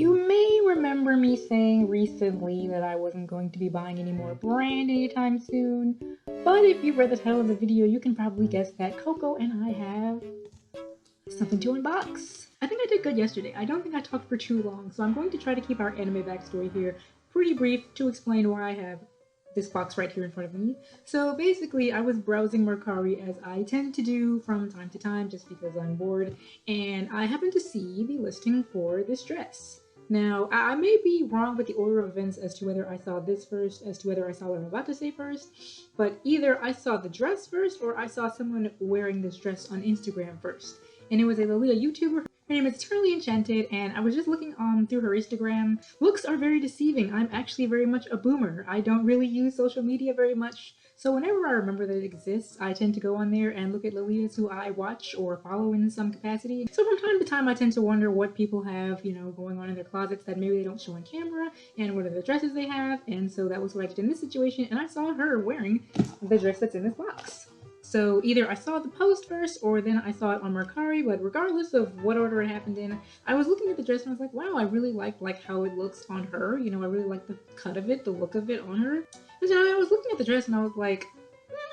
You may remember me saying recently that I wasn't going to be buying any more brand anytime soon, but if you read the title of the video, you can probably guess that Coco and I have something to unbox. I think I did good yesterday. I don't think I talked for too long, so I'm going to try to keep our anime backstory here pretty brief to explain why I have this box right here in front of me. So basically, I was browsing Mercari as I tend to do from time to time just because I'm bored, and I happened to see the listing for this dress. Now, I may be wrong with the order of events as to whether I saw this first, as to whether I saw what I'm about to say first, but either I saw the dress first or I saw someone wearing this dress on Instagram first. And it was a Lolita YouTuber. Her name is Eternally Enchanted, and I was just looking through her Instagram. Looks are very deceiving. I'm actually very much a boomer. I don't really use social media very much. So whenever I remember that it exists, I tend to go on there and look at Lolitas who I watch or follow in some capacity. So from time to time, I tend to wonder what people have, going on in their closets that maybe they don't show on camera, and what are the dresses they have. And so that was what I did in this situation, and I saw her wearing the dress that's in this box. So either I saw the post first or then I saw it on Mercari, but regardless of what order it happened in, I was looking at the dress and I was like, wow, I really like how it looks on her. I really like the cut of it, the look of it on her. And so I was looking at the dress and I was like,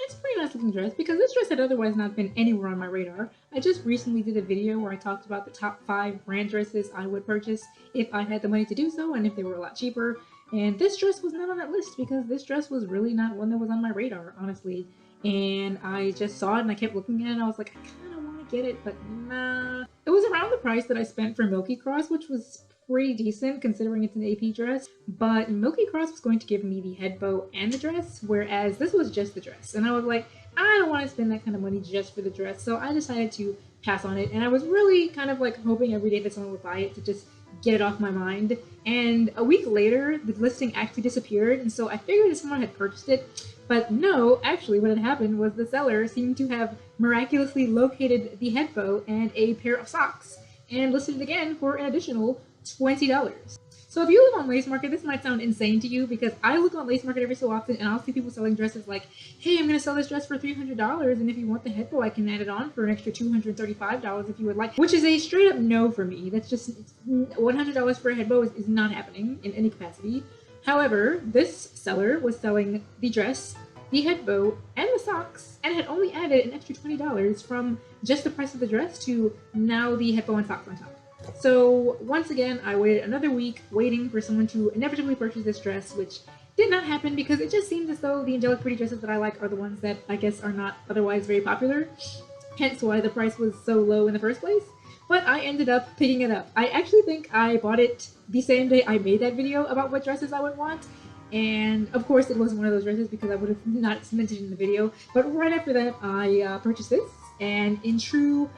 it's a pretty nice looking dress, because this dress had otherwise not been anywhere on my radar. I just recently did a video where I talked about the top 5 brand dresses I would purchase if I had the money to do so and if they were a lot cheaper. And this dress was not on that list because this dress was really not one that was on my radar, honestly. And I just saw it and I kept looking at it and I was like, I kind of want to get it, but nah. It was around the price that I spent for Milky Cross, which was pretty decent considering it's an AP dress, but Milky Cross was going to give me the head bow and the dress, whereas this was just the dress. And I was like, I don't want to spend that kind of money just for the dress, so I decided to pass on it. And I was really kind of like hoping every day that someone would buy it to just get it off my mind. And a week later, the listing actually disappeared, and so I figured that someone had purchased it. But no, actually what had happened was the seller seemed to have miraculously located the head bow and a pair of socks and listed it again for an additional $20. So if you live on Lace Market, this might sound insane to you, because I look on Lace Market every so often and I'll see people selling dresses like, hey, I'm going to sell this dress for $300, and if you want the head bow, I can add it on for an extra $235 if you would like, which is a straight up no for me. That's just $100 for a head bow is not happening in any capacity. However, this seller was selling the dress, the head bow, and the socks, and had only added an extra $20 from just the price of the dress to now the head bow and socks on top. So once again, I waited another week waiting for someone to inevitably purchase this dress, which did not happen because it just seems as though the Angelic Pretty dresses that I like are the ones that I guess are not otherwise very popular, hence why the price was so low in the first place. But I ended up picking it up. I actually think I bought it the same day I made that video about what dresses I would want. And of course it wasn't one of those dresses because I would have not mentioned it in the video. But right after that, I purchased this. And in true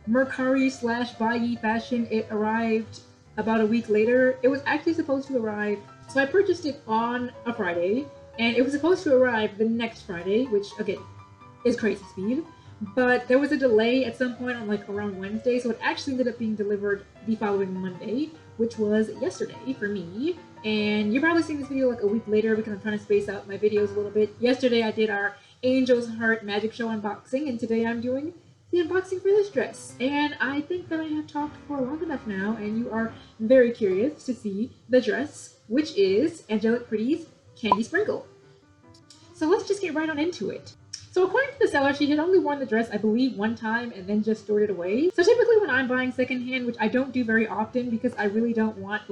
Mercari / Buyee fashion, it arrived about a week later. It was actually supposed to arrive. So I purchased it on a Friday. And it was supposed to arrive the next Friday, which again is crazy speed. But there was a delay at some point on around Wednesday, so it actually ended up being delivered the following Monday, which was yesterday for me. And you're probably seeing this video a week later because I'm trying to space out my videos a little bit. Yesterday I did our Angel's Heart Magic Show unboxing, and today I'm doing the unboxing for this dress. And I think that I have talked for long enough now, and you are very curious to see the dress, which is Angelic Pretty's Candy Sprinkle. So let's just get right on into it. So according to the seller, she had only worn the dress, I believe, one time and then just stored it away. So typically when I'm buying secondhand, which I don't do very often because I really don't want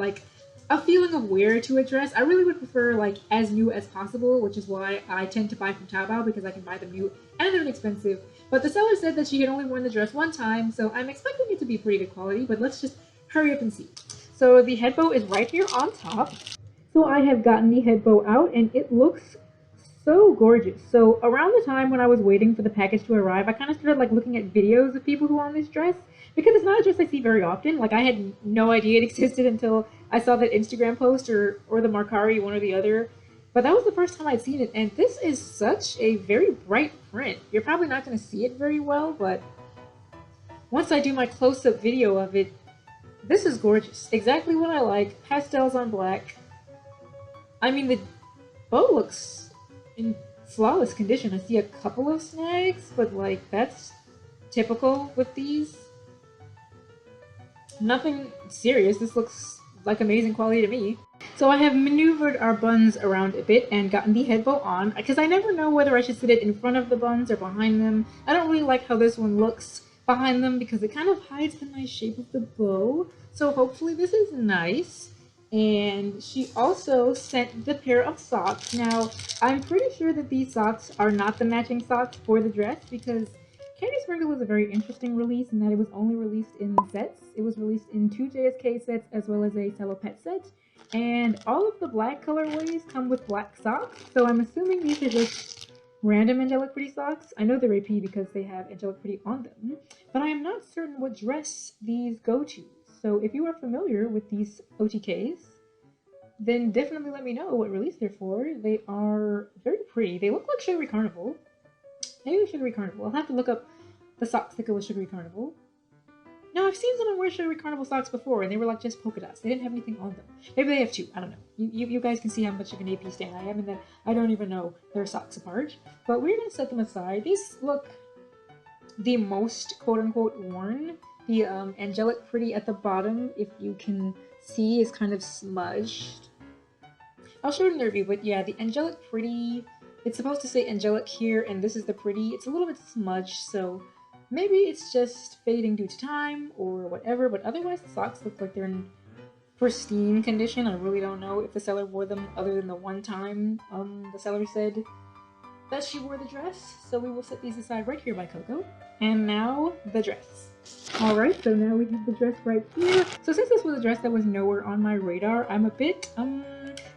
a feeling of wear to a dress, I really would prefer as new as possible, which is why I tend to buy from Taobao because I can buy them new and they're inexpensive. But the seller said that she had only worn the dress one time, so I'm expecting it to be pretty good quality, but let's just hurry up and see. So the head bow is right here on top. So I have gotten the head bow out and it looks so gorgeous. So around the time when I was waiting for the package to arrive, I kind of started looking at videos of people who own this dress, because it's not a dress I see very often. I had no idea it existed until I saw that Instagram post or the Mercari, one or the other. But that was the first time I'd seen it, and this is such a very bright print. You're probably not going to see it very well, but once I do my close-up video of it, this is gorgeous. Exactly what I like. Pastels on black. I mean, the bow looks in flawless condition. I see a couple of snags, but that's typical with these. Nothing serious. This looks like amazing quality to me. So I have maneuvered our buns around a bit and gotten the head bow on because I never know whether I should sit it in front of the buns or behind them. I don't really like how this one looks behind them because it kind of hides the nice shape of the bow. So hopefully this is nice. And she also sent the pair of socks. Now, I'm pretty sure that these socks are not the matching socks for the dress because Candy Sprinkle was a very interesting release in that it was only released in sets. It was released in 2 JSK sets as well as a Cello Pet set. And all of the black colorways come with black socks. So I'm assuming these are just random Angelic Pretty socks. I know they're AP because they have Angelic Pretty on them. But I am not certain what dress these go to. So if you are familiar with these OTKs, then definitely let me know what release they're for. They are very pretty. They look like Sugary Carnival. Maybe Sugary Carnival. I'll have to look up the socks that go with Sugary Carnival. No, I've seen someone wear Sugary Carnival socks before, and they were like just polka dots. They didn't have anything on them. Maybe they have two. I don't know. You guys can see how much of an AP stan I am, and that I don't even know their socks apart. But we're gonna set them aside. These look the most quote-unquote worn. The Angelic Pretty at the bottom, if you can see, is kind of smudged. I'll show it in the review, but yeah, the Angelic Pretty, it's supposed to say Angelic here, and this is the Pretty. It's a little bit smudged, so maybe it's just fading due to time or whatever, but otherwise the socks look like they're in pristine condition. I really don't know if the seller wore them other than the one time the seller said that she wore the dress. So we will set these aside right here by Coco. And now the dress. Alright, so now we have the dress right here. So since this was a dress that was nowhere on my radar, I'm a bit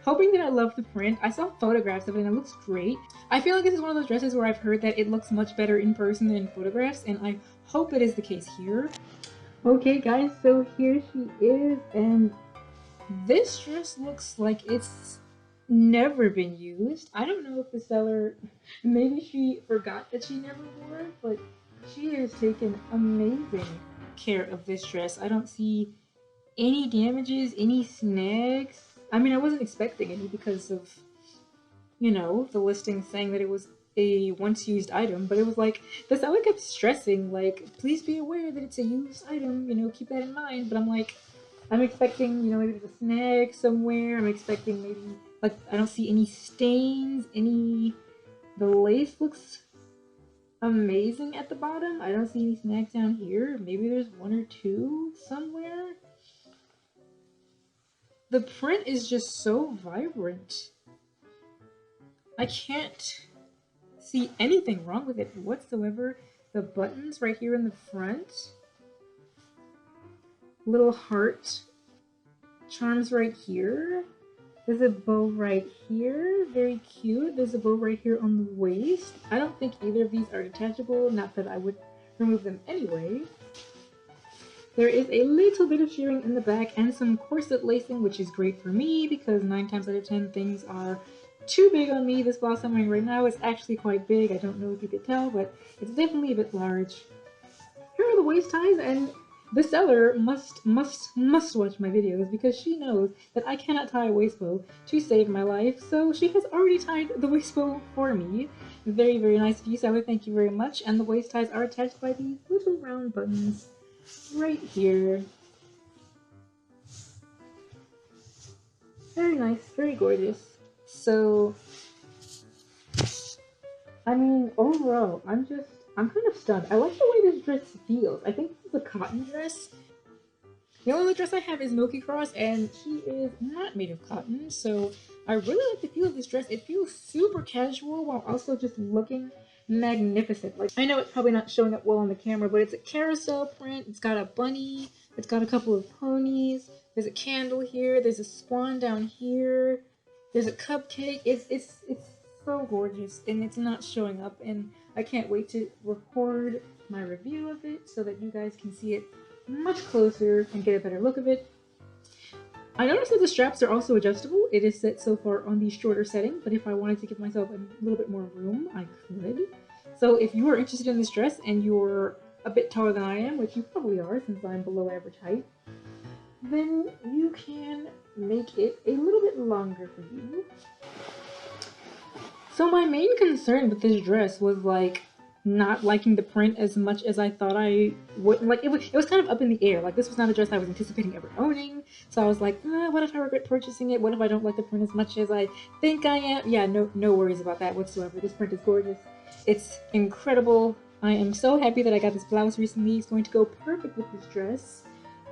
hoping that I love the print. I saw photographs of it and it looks great. I feel like this is one of those dresses where I've heard that it looks much better in person than in photographs, and I hope it is the case here. Okay guys, so here she is, and this dress looks like it's never been used. I don't know if the seller, maybe she forgot that she never wore it, but she has taken amazing care of this dress. I don't see any damages, any snags. I mean, I wasn't expecting any because of, you know, the listing saying that it was a once used item, but it was like, the seller kept stressing, like, please be aware that it's a used item, you know, keep that in mind. But I'm like, I'm expecting, you know, maybe there's a snag somewhere. I'm expecting maybe, like, I don't see any stains, the lace looks amazing at the bottom. I don't see any snags down here. Maybe there's one or two somewhere. The print is just so vibrant. I can't see anything wrong with it whatsoever. The buttons right here in the front. Little heart charms right here. There's a bow right here, very cute. There's a bow right here on the waist. I don't think either of these are detachable, not that I would remove them anyway. There is a little bit of shearing in the back and some corset lacing, which is great for me because 9 times out of 10 things are too big on me. This blouse I'm wearing right now is actually quite big. I don't know if you could tell, but it's definitely a bit large. Here are the waist ties, and the seller must watch my videos because she knows that I cannot tie a waist bow to save my life. So she has already tied the waist bow for me. Very, very nice of you, seller. Thank you very much. And the waist ties are attached by these little round buttons right here. Very nice, very gorgeous. So, I mean, overall, I'm kind of stunned. I like the way this dress feels. I think this is a cotton dress. The only dress I have is Milky Cross, and he is not made of cotton, so I really like the feel of this dress. It feels super casual while also just looking magnificent. Like, I know it's probably not showing up well on the camera, but it's a carousel print. It's got a bunny. It's got a couple of ponies. There's a candle here. There's a swan down here. There's a cupcake. It's so gorgeous, and it's not showing up, and I can't wait to record my review of it so that you guys can see it much closer and get a better look of it. I noticed that the straps are also adjustable. It is set so far on the shorter setting, but if I wanted to give myself a little bit more room, I could. So if you are interested in this dress and you're a bit taller than I am, which you probably are since I'm below average height, then you can make it a little bit longer for you. So my main concern with this dress was like not liking the print as much as I thought I would. Like, it was kind of up in the air. Like, this was not a dress I was anticipating ever owning. So I was like, what if I regret purchasing it? What if I don't like the print as much as I think I am? Yeah, no worries about that whatsoever. This print is gorgeous. It's incredible. I am so happy that I got this blouse recently. It's going to go perfect with this dress.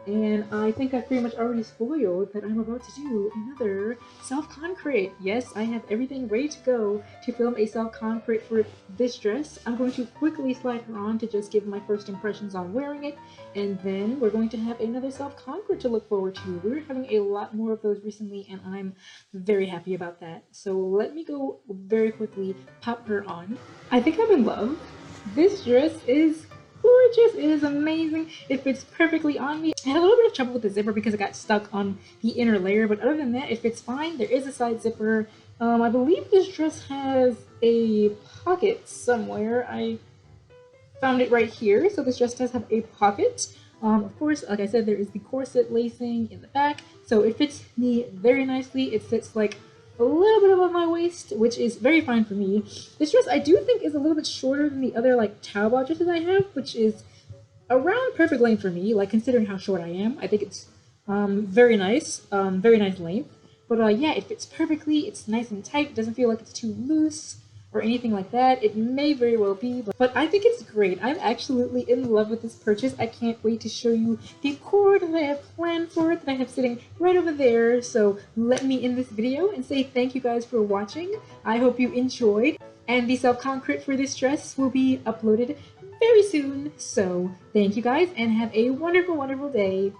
And I think I've pretty much already spoiled that I'm about to do another self-concrete. Yes, I have everything ready to go to film a self-concrete for this dress. I'm going to quickly slide her on to just give my first impressions on wearing it, and then we're going to have another self-concrete to look forward to. We were having a lot more of those recently, and I'm very happy about that. So let me go very quickly pop her on. I think I'm in love. This dress is gorgeous. It is amazing. It fits perfectly on me. I had a little bit of trouble with the zipper because it got stuck on the inner layer, but other than that, it fits fine. There is a side zipper. I believe this dress has a pocket somewhere. I found it right here. So this dress does have a pocket. Of course, like I said, there is the corset lacing in the back, so it fits me very nicely. It sits like a little bit above my waist, which is very fine for me. This dress I do think is a little bit shorter than the other like Taobao dresses I have, which is around perfect length for me, like considering how short I am. I think it's very nice length. But yeah, it fits perfectly. It's nice and tight. It doesn't feel like it's too loose or anything like that. It may very well be, but I think it's great. I'm absolutely in love with this purchase. I can't wait to show you the cord that I have planned for it, that I have sitting right over there. So let me end this video and say thank you guys for watching. I hope you enjoyed, and the self-concrete for this dress will be uploaded very soon. So thank you guys and have a wonderful, wonderful day.